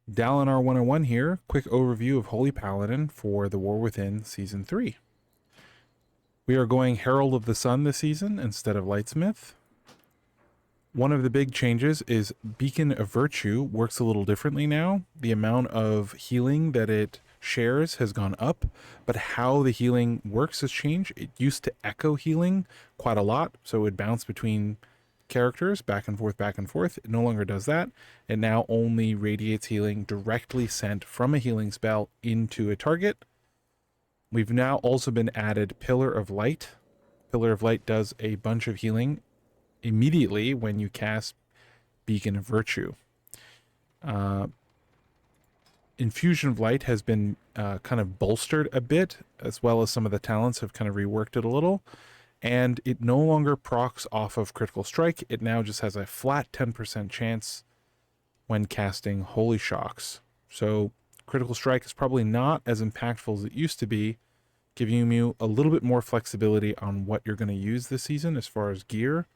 Dalinar 101 here. Quick overview of Holy Paladin for The War Within Season 3. We are going Herald of the Sun this season instead of Lightsmith. One of the big changes is Beacon of Virtue works a little differently now. The amount of healing that it shares has gone up, but how the healing works has changed. It used to echo healing quite a lot, so it would bounce between characters back and forth, back and forth. It no longer does that. It now only radiates healing directly sent from a healing spell into a target. We've now also been added Pillar of Light. Pillar of Light does a bunch of healing immediately when you cast Beacon of Virtue. Infusion of Light has been kind of bolstered a bit, as well as some of the talents have kind of reworked it a little. And it no longer procs off of critical strike. It now just has a flat 10% chance when casting Holy Shocks. So critical strike is probably not as impactful as it used to be, giving you a little bit more flexibility on what you're going to use this season as far as gear.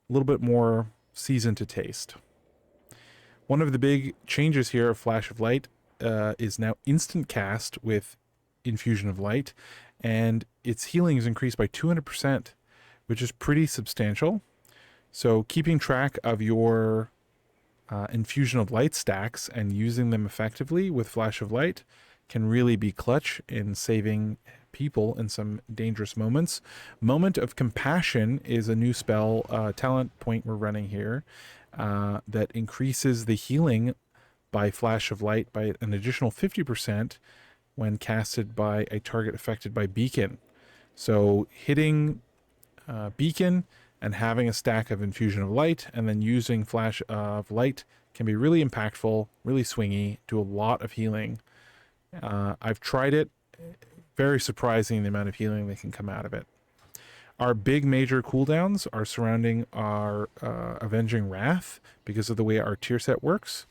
A little bit more season to taste. One of the big changes here of Flash of Light is now instant cast with Infusion of Light, and its healing is increased by 200%, which is pretty substantial. So keeping track of your Infusion of Light stacks and using them effectively with Flash of Light can really be clutch in saving people in some dangerous moments. Moment of Compassion is a new spell talent point we're running here that increases the healing by Flash of Light by an additional 50% when casted by a target affected by Beacon. So hitting Beacon and having a stack of Infusion of Light and then using Flash of Light can be really impactful, really swingy, do a lot of healing. I've tried it. Very surprising the amount of healing that can come out of it. Our big major cooldowns are surrounding our Avenging Wrath because of the way our tier set works.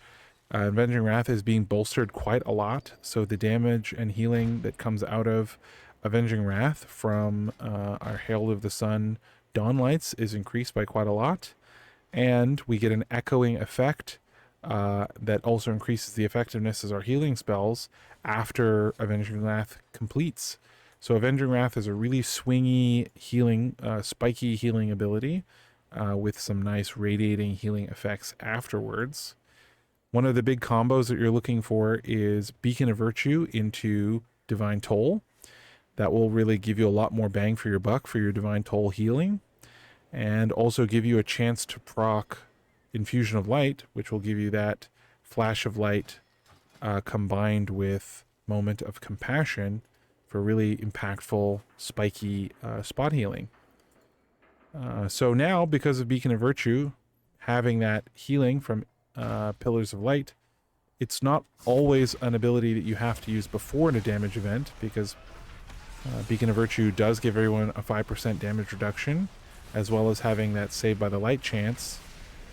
Avenging Wrath is being bolstered quite a lot, so the damage and healing that comes out of Avenging Wrath from our Herald of the Sun Dawn Lights is increased by quite a lot, and we get an echoing effect that also increases the effectiveness as our healing spells after Avenging Wrath completes. So Avenging Wrath is a really swingy healing, spiky healing ability with some nice radiating healing effects afterwards. One of the big combos that you're looking for is Beacon of Virtue into Divine Toll. That will really give you a lot more bang for your buck for your Divine Toll healing, and also give you a chance to proc Infusion of Light, which will give you that Flash of Light combined with Moment of Compassion for really impactful, spiky spot healing. So now, because of Beacon of Virtue, having that healing from Pillars of Light, it's not always an ability that you have to use before in a damage event, because Beacon of Virtue does give everyone a 5% damage reduction, as well as having that Saved by the Light chance.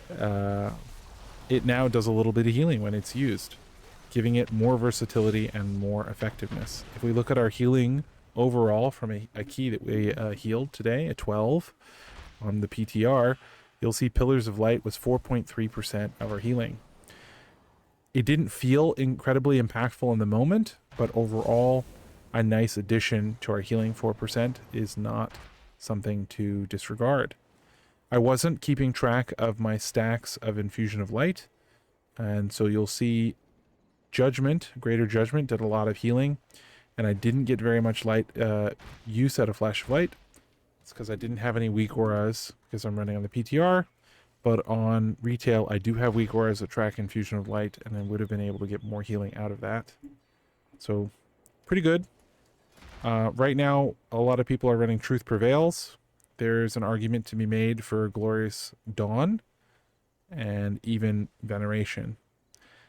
It now does a little bit of healing when it's used, giving it more versatility and more effectiveness. If we look at our healing overall from a key that we healed today, a 12 on the PTR, you'll see Pillars of Light was 4.3% of our healing. It didn't feel incredibly impactful in the moment, but overall, a nice addition to our healing. 4% is not something to disregard. I wasn't keeping track of my stacks of Infusion of Light, and so you'll see Judgment, Greater Judgment did a lot of healing, and I didn't get very much light use out of Flash of Light. It's because I didn't have any weak auras because I'm running on the PTR, but on retail I do have weak auras that track Infusion of Light, and I would have been able to get more healing out of that. So pretty good. Right now a lot of people are running Truth Prevails. There's an argument to be made for Glorious Dawn and even Veneration.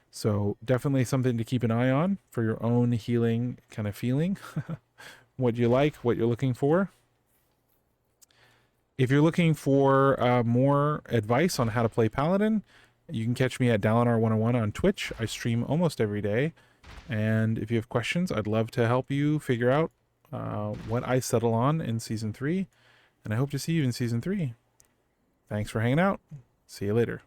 So definitely something to keep an eye on for your own healing kind of feeling. What you like, what you're looking for. If you're looking for more advice on how to play Paladin, you can catch me at Dalinar101 on Twitch. I stream almost every day. And if you have questions, I'd love to help you figure out what I settle on in Season 3. And I hope to see you in Season 3. Thanks for hanging out. See you later.